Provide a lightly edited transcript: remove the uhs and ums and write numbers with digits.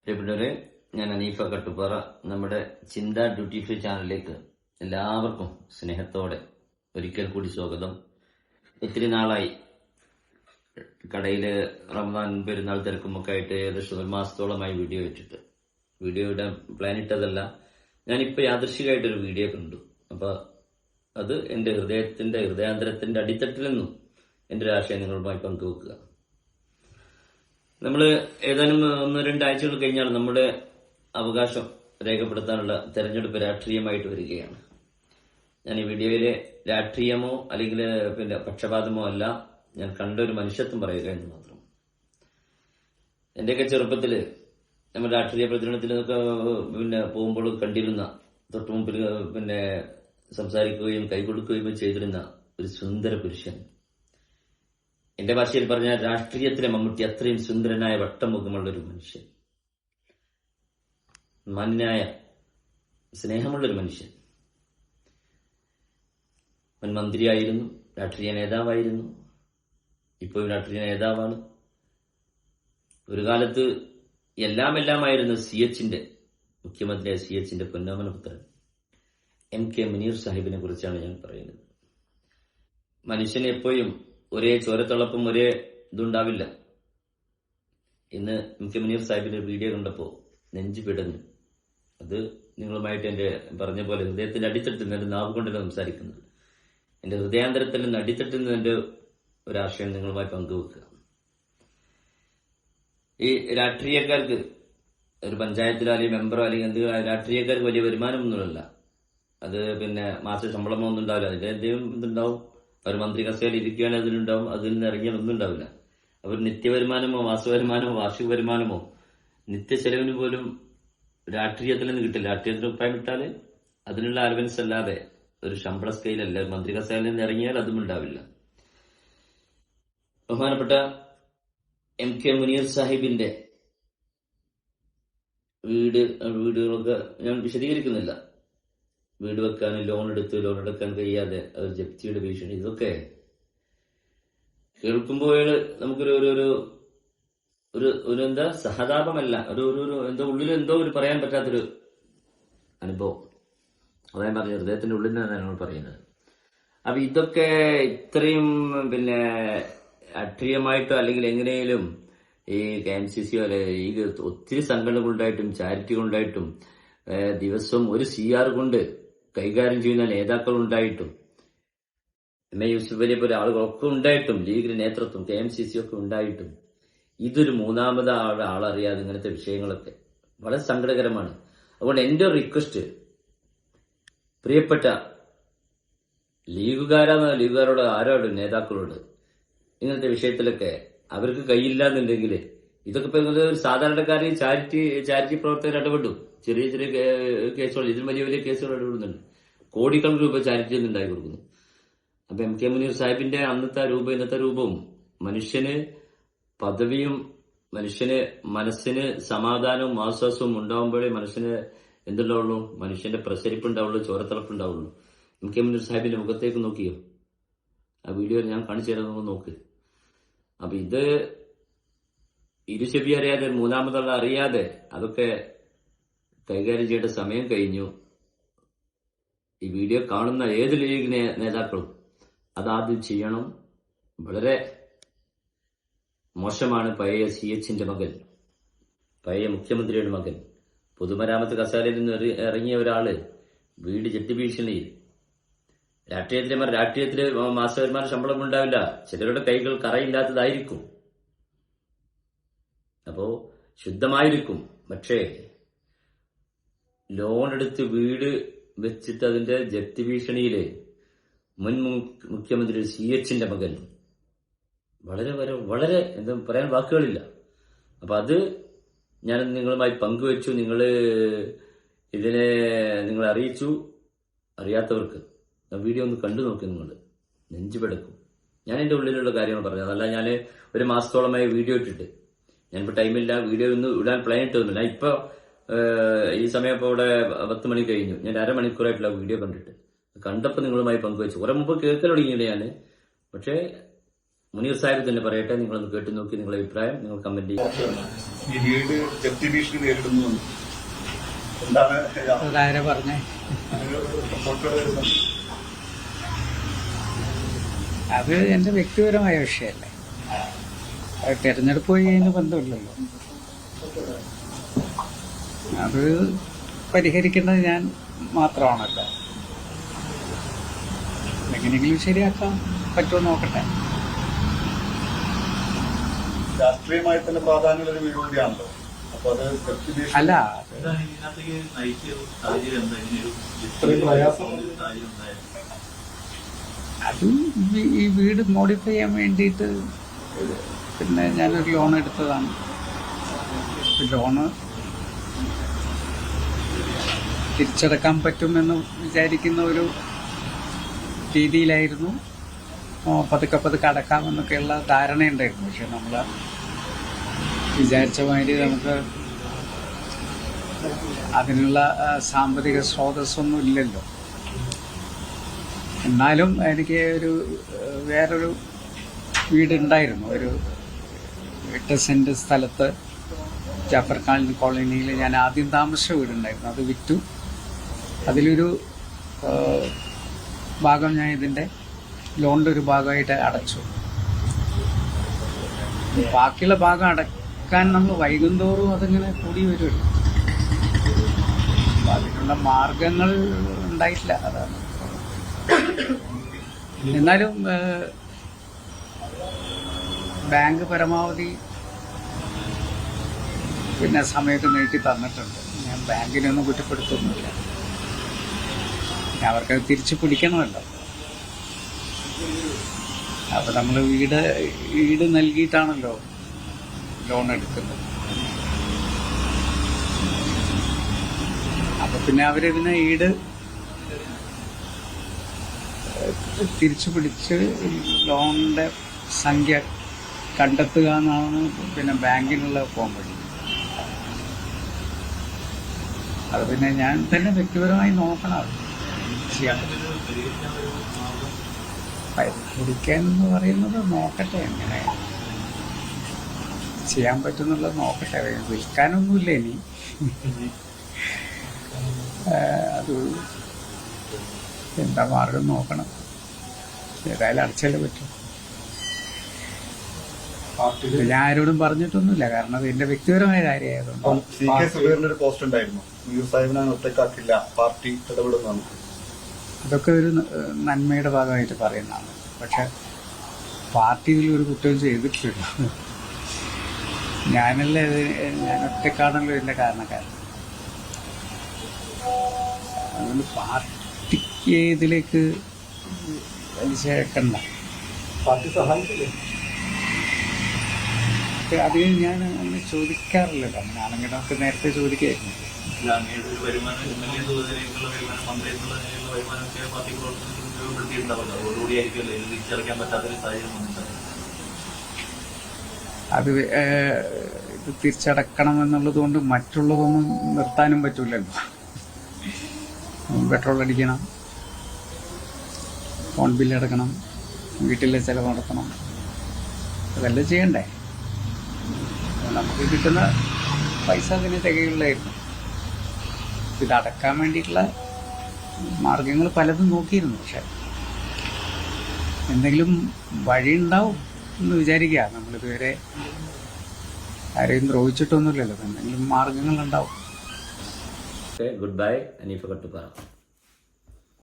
പ്രിയപ്പെട്ടവരെ, ഞാൻ അനീഫ കട്ടുപാറ. നമ്മുടെ ചിന്ത ഡ്യൂട്ടി ഫ്രീ ചാനലിലേക്ക് എല്ലാവർക്കും സ്നേഹത്തോടെ ഒരിക്കൽ കൂടി സ്വാഗതം. ഒത്തിരി നാളായി കടയില് റമദാൻ പെരുന്നാൾ തിരക്കുമൊക്കെ ആയിട്ട് ഏകദേശം ഒരു മാസത്തോളമായി വീഡിയോ ഇട്ടിട്ട്. വീഡിയോയുടെ പ്ലാൻ ഇട്ടതല്ല, ഞാനിപ്പോ യാദൃശികമായിട്ടൊരു വീഡിയോ കണ്ടു. അപ്പൊ അത് എന്റെ ഹൃദയാന്തരത്തിന്റെ അടിത്തട്ടിൽ നിന്നും എന്റെ ഒരു ആശയം നിങ്ങളുമായി പങ്കുവെക്കുക. നമ്മൾ ഏതാനും 1-2 ആഴ്ചകൾ കഴിഞ്ഞാൽ നമ്മുടെ അവകാശം രേഖപ്പെടുത്താനുള്ള തെരഞ്ഞെടുപ്പ് രാഷ്ട്രീയമായിട്ട് വരികയാണ്. ഞാൻ ഈ വീഡിയോയിലെ രാഷ്ട്രീയമോ അല്ലെങ്കിൽ പക്ഷപാതമോ അല്ല, ഞാൻ കണ്ട ഒരു മനുഷ്യത്വം പറയുക എന്ന് മാത്രം. എന്റെയൊക്കെ ചെറുപ്പത്തില് നമ്മൾ രാഷ്ട്രീയ പ്രചരണത്തിലൊക്കെ പോകുമ്പോൾ കണ്ടിരുന്ന, തൊട്ടുമുമ്പിൽ സംസാരിക്കുകയും കൈകൊടുക്കുകയും ചെയ്തിരുന്ന ഒരു സുന്ദര പുരുഷൻ. എന്റെ ഭാഷയിൽ പറഞ്ഞ രാഷ്ട്രീയത്തിലെ മമ്മൂട്ടി, അത്രയും സുന്ദരനായ വട്ടമുഖമുള്ള ഒരു മനുഷ്യൻ, മാന്യനായ സ്നേഹമുള്ളൊരു മനുഷ്യൻ. മുൻ മന്ത്രിയായിരുന്നു, രാഷ്ട്രീയ നേതാവായിരുന്നു, ഇപ്പോഴും രാഷ്ട്രീയ നേതാവാണ്. ഒരു കാലത്ത് എല്ലാമായിരുന്നു CHന്റെ മുഖ്യമന്ത്രിയായ CHന്റെ പൊന്നോമന പുത്രൻ MK മുനീർ സാഹിബിനെ കുറിച്ചാണ് ഞാൻ പറയുന്നത്. മനുഷ്യന് എപ്പോഴും ഒരേ ചോരത്തിളപ്പും ഒരേ ഇതുണ്ടാവില്ല. ഇന്ന് MK മുനീർ സാഹിബിന്റെ വീഡിയോ കണ്ടപ്പോ നെഞ്ചു പിടഞ്ഞു. അത് നിങ്ങളുമായിട്ട് എന്റെ പറഞ്ഞ പോലെ ഹൃദയത്തിന്റെ അടിത്തട്ടിൽ നിന്ന്, എന്റെ നാവ് കൊണ്ടല്ല സംസാരിക്കുന്നത്, എന്റെ ഹൃദയാന്തരത്തിൽ നിന്ന് അടിത്തട്ടിൽ നിന്ന് എന്റെ ഒരാശയം നിങ്ങളുമായി പങ്കുവെക്കുക. ഈ രാഷ്ട്രീയക്കാർക്ക്, ഒരു പഞ്ചായത്തിലോ അല്ലെങ്കിൽ മെമ്പറോ അല്ലെങ്കിൽ എന്ത് രാഷ്ട്രീയക്കാർക്ക് വലിയ വരുമാനമൊന്നുമില്ല. അത് മാസ ശമ്പളമോ ഒന്നും ഉണ്ടാവില്ല. അതിന്റെ എന്തെങ്കിലും ഇതുണ്ടാവും. അവർ മന്ത്രി കസേരയിൽ ഇരിക്കുകയാണെങ്കിൽ അതിലുണ്ടാവും. അതിൽ നിന്ന് ഇറങ്ങിയാൽ ഒന്നും ഉണ്ടാവില്ല. അവർ നിത്യവരുമാനമോ മാസവരുമാനമോ വാർഷിക വരുമാനമോ നിത്യ ചെലവിന് പോലും രാഷ്ട്രീയത്തിൽ നിന്ന് കിട്ടില്ല. രാഷ്ട്രീയത്തിന് ഉപ്പായം ഇട്ടാല് അതിനുള്ള അലവൻസ് അല്ലാതെ ഒരു ശമ്പള സ്കെയിലല്ല. മന്ത്രി കസേരയിൽ നിന്ന് ഇറങ്ങിയാൽ അതും ഉണ്ടാവില്ല. ബഹുമാനപ്പെട്ട MK മുനീർ സാഹിബിന്റെ വീടുകളൊക്കെ ഞാൻ വിശദീകരിക്കുന്നില്ല. വീട് വെക്കാൻ ലോൺ എടുക്കാൻ കഴിയാതെ അത് ജപ്തിയുടെ ഭീഷണി, ഇതൊക്കെ കേൾക്കുമ്പോൾ നമുക്കൊരു ഒരു എന്താ സഹതാപമല്ല, എന്തോ ഉള്ളിൽ എന്തോ ഒരു പറയാൻ പറ്റാത്തൊരു അനുഭവം. അതായത് പറഞ്ഞ ഹൃദയത്തിന്റെ ഉള്ളിൽ നിന്നാണ് ഞങ്ങൾ പറയുന്നത്. അപ്പൊ ഇതൊക്കെ ഇത്രയും രാഷ്ട്രീയമായിട്ടോ അല്ലെങ്കിൽ എങ്ങനെയും ഈ KMCCയോ അല്ലെ ഈ ഒത്തിരി സംഘടനകളുണ്ടായിട്ടും ചാരിറ്റികളുണ്ടായിട്ടും ദിവസവും ഒരു CR കൊണ്ട് കൈകാര്യം ചെയ്യുന്ന നേതാക്കളുണ്ടായിട്ടും MA യൂസുഫ് അലിയെ പോലെ ആളുകളൊക്കെ ഉണ്ടായിട്ടും ലീഗിന്റെ നേതൃത്വം KMCC ഒക്കെ ഉണ്ടായിട്ടും ഇതൊരു മൂന്നാമത് ആളറിയാതെ ഇങ്ങനത്തെ വിഷയങ്ങളൊക്കെ വളരെ സങ്കടകരമാണ്. അതുകൊണ്ട് എന്റെ റിക്വസ്റ്റ്, പ്രിയപ്പെട്ട ലീഗുകാരോട് നേതാക്കളോട് ഇങ്ങനത്തെ വിഷയത്തിലൊക്കെ അവർക്ക് കൈയില്ലാന്നുണ്ടെങ്കിൽ ഇതൊക്കെ ഒരു സാധാരണക്കാരെയും ചാരിറ്റി പ്രവർത്തകർ ഇടപെടും. ചെറിയ കേസുകൾ, ഇതിൽ വലിയ കേസുകൾ ഇടപെടുന്നുണ്ട്. കോടിക്കണക്കിന് രൂപ ചാരിറ്റിയിൽ നിന്ന് ഉണ്ടായി കൊടുക്കുന്നു. അപ്പൊ MK മുനീർ സാഹിബിന്റെ അന്നത്തെ രൂപം ഇന്നത്തെ രൂപവും മനുഷ്യന് പദവിയും മനുഷ്യന് മനസ്സിന് സമാധാനവും ആശ്വാസവും ഉണ്ടാവുമ്പോഴേ മനുഷ്യന് എന്തുണ്ടാവുള്ളൂ, മനുഷ്യന്റെ പ്രസരിപ്പുണ്ടാവുള്ളൂ, ചോരത്തിളപ്പുണ്ടാവുള്ളൂ. MK മുനീർ സാഹിബിന്റെ മുഖത്തേക്ക് നോക്കിയോ? ആ വീഡിയോ ഞാൻ കാണിച്ചു തരാൻ നോക്ക്. അപ്പൊ ഇത് ഇരുചെവി അറിയാതെ, മൂന്നാമതുള്ള അറിയാതെ അതൊക്കെ കൈകാര്യം ചെയ്യേണ്ട സമയം കഴിഞ്ഞു. ഈ വീഡിയോ കാണുന്ന ഏത് ലീഗ് നേതാക്കളും അതാദ്യം ചെയ്യണം. വളരെ മോശമാണ് പഴയ CHന്റെ മകൻ, പഴയ മുഖ്യമന്ത്രിയുടെ മകൻ, പൊതുമരാമത്ത് കസേരയിൽ നിന്ന് ഇറങ്ങിയ ഒരാള് വീട് ജപ്തി ഭീഷണിയിൽ. രാഷ്ട്രീയത്തില് മാസവരുമാന ശമ്പളം ഉണ്ടാവില്ല. ചിലരുടെ കൈകൾ കറയില്ലാത്തതായിരിക്കും, അപ്പോ ശുദ്ധമായിരിക്കും. പക്ഷേ ലോൺ എടുത്ത് വീട് വെച്ചിട്ട് അതിന്റെ ജപ്തി ഭീഷണിയില് മുൻ മുഖ്യമന്ത്രി CHന്റെ മകൻ, വളരെ എന്താ പറയാൻ വാക്കുകളില്ല. അപ്പൊ അത് ഞാൻ നിങ്ങളുമായി പങ്കുവെച്ചു. നിങ്ങൾ അറിയിച്ചു. അറിയാത്തവർക്ക് വീഡിയോ ഒന്ന് കണ്ടു നോക്കി, നിങ്ങൾ നെഞ്ചു പിടക്കും. ഞാൻ എന്റെ ഉള്ളിലുള്ള കാര്യങ്ങൾ പറഞ്ഞു. അതല്ല, ഞാൻ ഒരു മാസത്തോളമായി വീഡിയോ ഇട്ടിട്ട് ഞാനിപ്പോ ടൈമില്ല, വീഡിയോ ഒന്നും ഇടാൻ പ്ലാൻ ഇട്ടൊന്നുമില്ല. ഇപ്പൊ ഈ സമയം ഇപ്പൊ ഇവിടെ 10 മണി കഴിഞ്ഞു. ഞാൻ അരമണിക്കൂറായിട്ടുള്ള വീഡിയോ കണ്ടപ്പോ നിങ്ങളുമായി പങ്കുവെച്ചു. കുറെ മുമ്പ് കേൾക്കൽ തുടങ്ങിയിട്ട് ഞാൻ, പക്ഷേ മുനീർ സാഹിബ് തന്നെ പറയട്ടെ. നിങ്ങളൊന്ന് കേട്ടു നോക്കി നിങ്ങളുടെ അഭിപ്രായം നിങ്ങൾ കമന്റ് ചെയ്യുക. ഈ വീട് ജപ്തി ഭീഷണി നേരിടുന്നു എന്താണ് പറഞ്ഞേ? അത് എന്റെ വ്യക്തിപരമായ വിഷയമല്ലേ, തെരഞ്ഞെടുപ്പ് കഴിഞ്ഞ ബന്ധമില്ലല്ലോ. അത് പരിഹരിക്കേണ്ടത് ഞാൻ മാത്രമാണല്ലോ. എങ്ങനെയെങ്കിലും ശരിയാക്കാൻ പറ്റുമോ നോക്കട്ടെ. രാഷ്ട്രീയമായി തന്നെ പ്രാധാന്യമുള്ള വീട് കൂടിയാണല്ലോ. അപ്പൊ അത് അല്ല, അത് ഈ വീട് മോഡിഫൈ ചെയ്യാൻ വേണ്ടിയിട്ട് പിന്നെ ഞാനൊരു ലോൺ എടുത്തതാണ്. ലോണ് തിരിച്ചടക്കാൻ പറ്റുമെന്ന് വിചാരിക്കുന്ന ഒരു രീതിയിലായിരുന്നു. പതുക്കെ അടക്കാമെന്നൊക്കെയുള്ള ധാരണയുണ്ടായിരുന്നു. പക്ഷെ നമ്മൾ വിചാരിച്ച മാതിരി നമുക്ക് അതിനുള്ള സാമ്പത്തിക സ്രോതസ്സൊന്നും ഇല്ലല്ലോ. എന്നാലും എനിക്ക് വേറൊരു വീടുണ്ടായിരുന്നു. ഒരു 8 സെന്റ് സ്ഥലത്ത് ജാഫർ കോളനിയിൽ ഞാൻ ആദ്യം താമസിച്ച വീടുണ്ടായിരുന്നു. അത് വിറ്റു. അതിലൊരു ഭാഗം ഞാൻ ഇതിൻ്റെ ലോണിൻ്റെ ഒരു ഭാഗമായിട്ട് അടച്ചു. ബാക്കിയുള്ള ഭാഗം അടക്കാൻ നമ്മൾ വൈകുന്തോറും അതിങ്ങനെ കൂടി വരുമല്ലോ. അതിനുള്ള മാർഗങ്ങൾ ഉണ്ടായിട്ടില്ല, അതാണ്. എന്നാലും ബാങ്ക് പരമാവധി പിന്നെ സമയത്ത് നീട്ടി തന്നിട്ടുണ്ട്. ഞാൻ ബാങ്കിനൊന്നും കുറ്റപ്പെടുത്തൊന്നുമില്ല. അവർക്കത് തിരിച്ചു പിടിക്കണമല്ലോ. അപ്പൊ നമ്മൾ ഈട് നൽകിയിട്ടാണല്ലോ ലോൺ എടുക്കുന്നത്. അപ്പൊ പിന്നെ അവരിതിനെ ഈട് തിരിച്ചു പിടിച്ച് ലോണിന്റെ സംഖ്യ കണ്ടെത്തുക എന്നാണ് പിന്നെ ബാങ്കിനുള്ള പോകാൻ വഴി. അത് പിന്നെ ഞാൻ തന്നെ വ്യക്തിപരമായി നോക്കണം. ചെയ്യാൻ പരിഹരിക്കാൻ എന്ന് പറയുന്നത് നോക്കട്ടെ, എങ്ങനെ ചെയ്യാൻ പറ്റുന്നുള്ളത് നോക്കട്ടെ. വിൽക്കാനൊന്നുമില്ല ഇനി. അത് എന്താ മാർഗം നോക്കണം. ഏതായാലും അടച്ചാലേ പറ്റും. ഞാൻ ആരോടും പറഞ്ഞിട്ടൊന്നുമില്ല, കാരണം അത് എന്റെ വ്യക്തിപരമായ കാര്യമായതുകൊണ്ട്. പോസ്റ്റ് ഉണ്ടായിരുന്നു, ഒറ്റക്കാക്കില്ല, പാർട്ടി ഇടപെടുന്നതാണ്. അതൊക്കെ ഒരു നന്മയുടെ ഭാഗമായിട്ട് പറയുന്നതാണ്. പക്ഷെ പാർട്ടിയിൽ ഒരു കുറ്റവും ചെയ്തിട്ടില്ല. ഞാൻ ഒറ്റക്കാണല്ലോ ഇതിന്റെ കാരണക്കാരൻ. അതുകൊണ്ട് പാർട്ടിക്ക് ഇതിലേക്ക് വലിച്ചേക്കണ്ട. പാർട്ടി സഹായിക്കില്ലേ? അത് ഞാൻ അങ്ങനെ ചോദിക്കാറില്ലല്ലോ. അങ്ങനെ ആണെങ്കിൽ നമുക്ക് നേരത്തെ ചോദിക്കായിരുന്നു. അത് ഇത് തിരിച്ചടക്കണം എന്നുള്ളത് കൊണ്ട് മറ്റുള്ളതൊന്നും നിർത്താനും പറ്റൂലല്ലോ. പെട്രോൾ അടിക്കണം, ഫോൺ ബില്ല് അടക്കണം, വീട്ടിലെ ചിലവ് നടത്തണം, അതെല്ലാം ചെയ്യണ്ടേ. നമുക്ക് കിട്ടുന്ന പൈസ അതിന് തികയുള്ളായിരുന്നു. ഇത് അടക്കാൻ വേണ്ടിയിട്ടുള്ള മാർഗങ്ങൾ പലതും നോക്കിയിരുന്നു. പക്ഷെ എന്തെങ്കിലും വഴി ഉണ്ടാവും എന്ന് വിചാരിക്കുക. നമ്മളിതുവരെ ആരെയും ദ്രോഹിച്ചിട്ടൊന്നുമില്ലല്ലോ. എന്തെങ്കിലും മാർഗങ്ങൾ ഉണ്ടാവും. Goodbye. അനീഫ കട്ടുപാറ.